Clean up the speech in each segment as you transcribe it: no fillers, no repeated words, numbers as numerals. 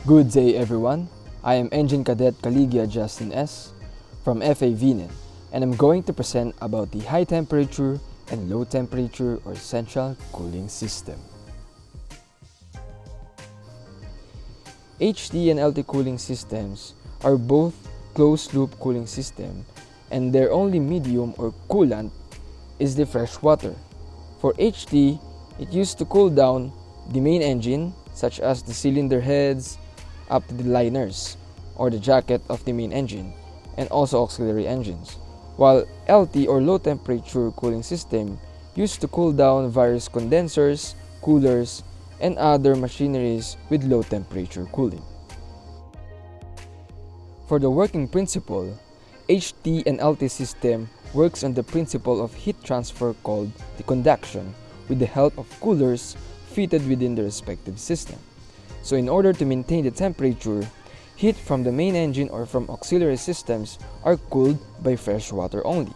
Good day everyone, I am Engine Cadet Caliguia Justin S. from FA VNet, and I'm going to present about the high temperature and low temperature or central cooling system. HT and LT cooling systems are both closed-loop cooling system, and their only medium or coolant is the fresh water. For HT, it used to cool down the main engine, such as the cylinder heads, up to the liners or the jacket of the main engine, and also auxiliary engines, while LT or low temperature cooling system used to cool down various condensers, coolers, and other machineries with low temperature cooling. For the working principle, HT and LT system works on the principle of heat transfer called the conduction with the help of coolers fitted within the respective system. So in order to maintain the temperature, heat from the main engine or from auxiliary systems are cooled by fresh water only.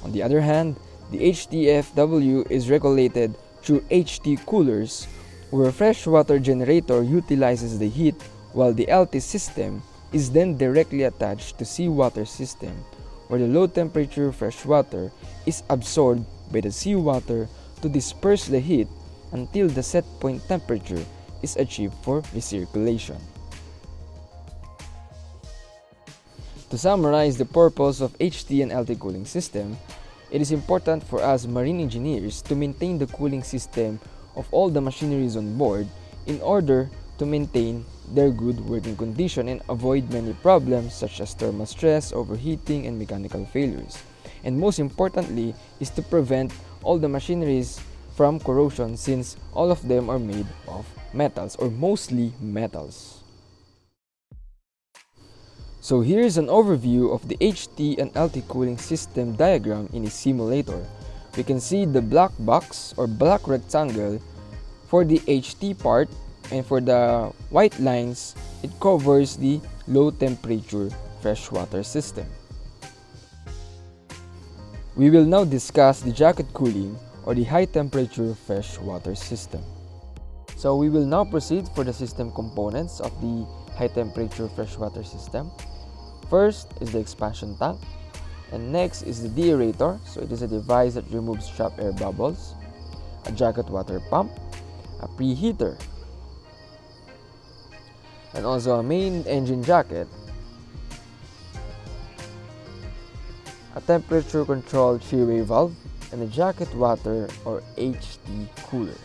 On the other hand, the HTFW is regulated through HT coolers, where a freshwater generator utilizes the heat, while the LT system is then directly attached to seawater system, where the low temperature freshwater is absorbed by the seawater to disperse the heat until the set point temperature is achieved for recirculation. To summarize the purpose of HT and LT cooling system, it is important for us marine engineers to maintain the cooling system of all the machineries on board in order to maintain their good working condition and avoid many problems such as thermal stress, overheating, and mechanical failures. And most importantly is to prevent all the machineries from corrosion, since all of them are made of metals or mostly metals. So here's an overview of the HT and LT cooling system diagram in a simulator. We can see the black box or black rectangle for the HT part, and for the white lines, it covers the low temperature freshwater system. We will now discuss the jacket cooling or the high temperature freshwater system. So we will now proceed for the system components of the high temperature freshwater system. First is the expansion tank, and next is the deaerator. So it is a device that removes trapped air bubbles, a jacket water pump, a preheater, and also a main engine jacket, a temperature controlled three-way valve, and a jacket water or HT cooler.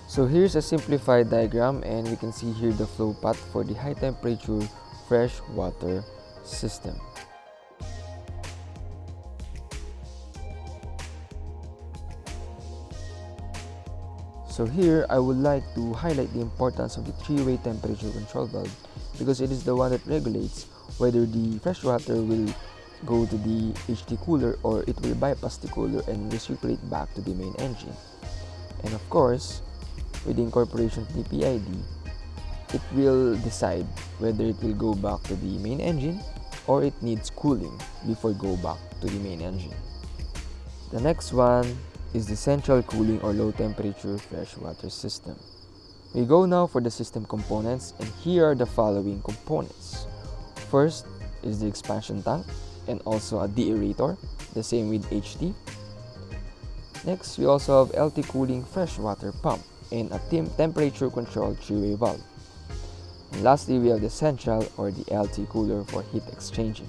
So here's a simplified diagram, and we can see here the flow path for the high temperature fresh water system. So here I would like to highlight the importance of the three-way temperature control valve, because it is the one that regulates whether the fresh water will go to the HT cooler or it will bypass the cooler and recirculate back to the main engine. And of course, with the incorporation of the PID, it will decide whether it will go back to the main engine or it needs cooling before go back to the main engine. The next one is the central cooling or low temperature freshwater system. We go now for the system components, and here are the following components. First is the expansion tank and also a deaerator, the same with HT. Next, we also have LT cooling freshwater pump and a temperature controlled three-way valve. And lastly, we have the central or the LT cooler for heat exchanging.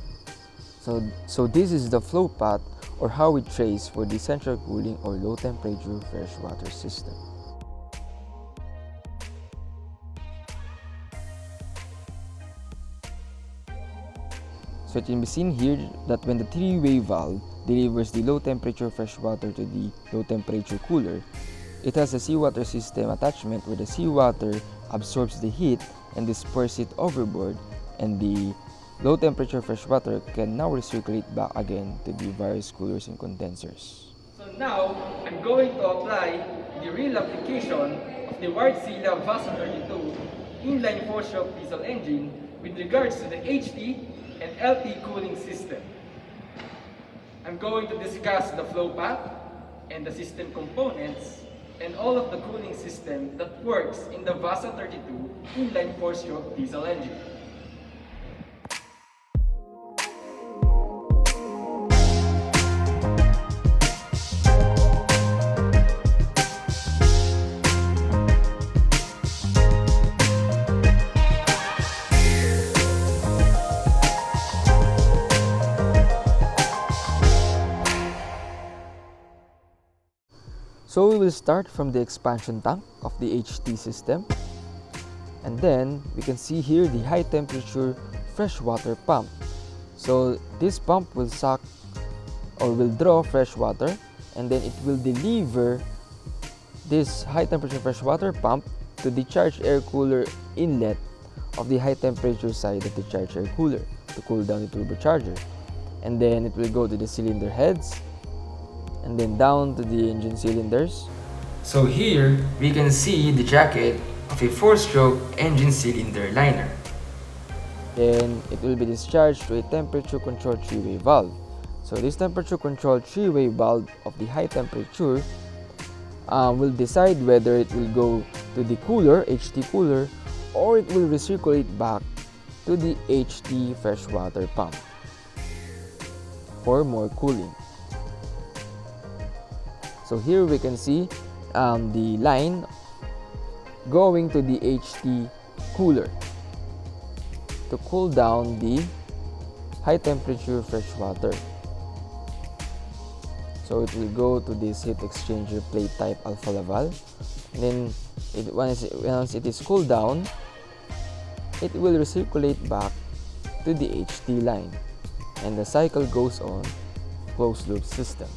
So this is the flow path or how we trace for the central cooling or low temperature freshwater system. So it can be seen here that when the three-way valve delivers the low temperature freshwater to the low temperature cooler, it has a seawater system attachment where the seawater absorbs the heat and disperses it overboard, and the low temperature freshwater can now recirculate back again to the various coolers and condensers. So now, I'm going to apply the real application of the Wärtsilä Vasa 32 inline four-stroke diesel engine with regards to the HT and LT cooling system. I'm going to discuss the flow path and the system components and all of the cooling system that works in the VASA 32 inline 4-stroke diesel engine. So we will start from the expansion tank of the HT system, and then we can see here the high temperature freshwater pump. So this pump will suck or will draw fresh water, and then it will deliver this high temperature freshwater pump to the charged air cooler inlet of the high temperature side of the charged air cooler to cool down the turbocharger. And then it will go to the cylinder heads and then down to the engine cylinders. So here we can see the jacket of a 4-stroke engine cylinder liner. Then it will be discharged to a temperature controlled 3-way valve. So this temperature controlled 3-way valve of the high temperature will decide whether it will go to the cooler, HT cooler, or it will recirculate back to the HT freshwater pump for more cooling. So here we can see the line going to the HT cooler to cool down the high temperature freshwater. So it will go to this heat exchanger plate type alpha valve, and then once it is cooled down, it will recirculate back to the HT line, and the cycle goes on closed loop system.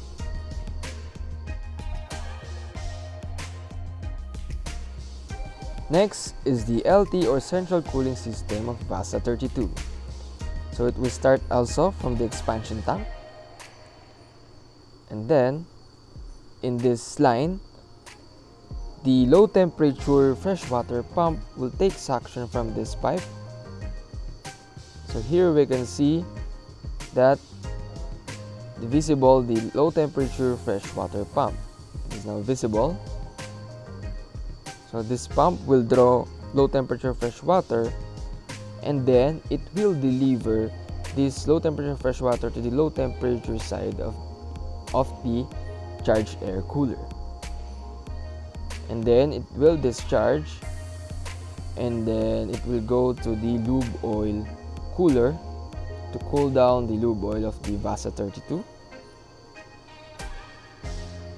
Next is the LT or central cooling system of VASA 32. So it will start also from the expansion tank, and then in this line the low temperature freshwater pump will take suction from this pipe. So here we can see that the low temperature freshwater pump is now visible. So this pump will draw low temperature fresh water, and then it will deliver this low temperature fresh water to the low temperature side of the charged air cooler. And then it will discharge, and then it will go to the lube oil cooler to cool down the lube oil of the VASA 32.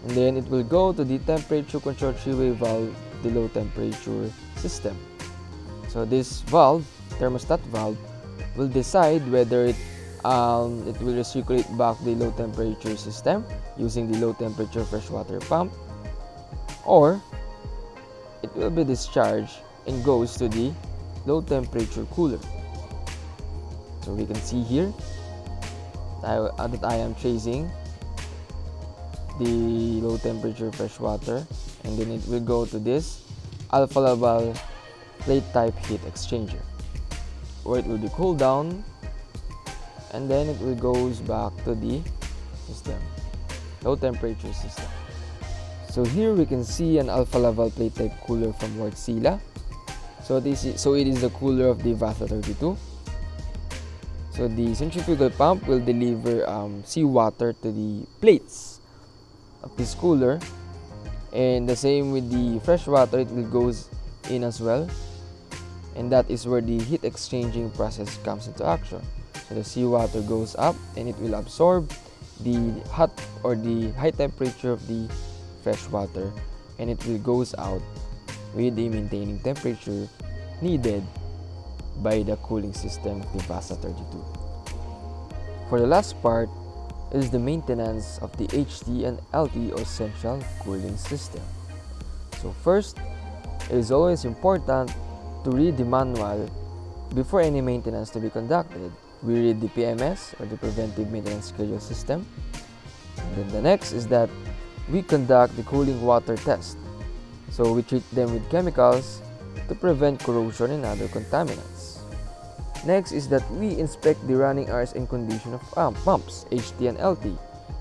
And then it will go to the temperature control 3-way valve, the low temperature system. So this valve, thermostat valve, will decide whether it will recirculate back the low temperature system using the low temperature freshwater pump, or it will be discharged and goes to the low temperature cooler. So we can see here that I am tracing the low temperature fresh water, and then it will go to this alpha valve plate type heat exchanger, where it will be cooled down, and then it will goes back to the system, low temperature system. So here we can see an alpha valve plate type cooler from Wärtsilä. So it is the cooler of the VASA 32. So the centrifugal pump will deliver seawater to the plates of this cooler, and the same with the fresh water, it will goes in as well, and that is where the heat exchanging process comes into action. So the seawater goes up and it will absorb the hot or the high temperature of the fresh water, and it will goes out with the maintaining temperature needed by the cooling system of the VASA 32. For the last part is the maintenance of the HT and LT or central cooling system. So first, it is always important to read the manual before any maintenance to be conducted. We read the PMS or the preventive maintenance schedule system. And then the next is that we conduct the cooling water test. So we treat them with chemicals to prevent corrosion and other contaminants. Next is that we inspect the running hours and condition of pumps, HT and LT,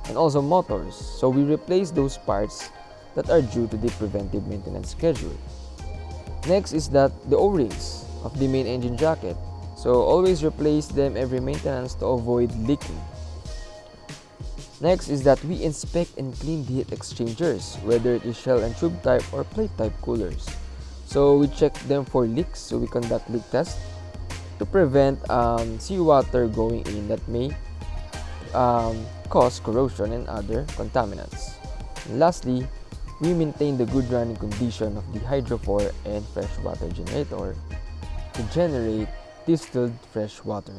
and also motors. So we replace those parts that are due to the preventive maintenance schedule. Next is that the O-rings of the main engine jacket. So always replace them every maintenance to avoid leaking. Next is that we inspect and clean the heat exchangers, whether it is shell and tube type or plate type coolers. So we check them for leaks, so we conduct leak tests to prevent seawater going in that may cause corrosion and other contaminants. And lastly, we maintain the good running condition of the hydrofor and freshwater generator to generate distilled fresh water.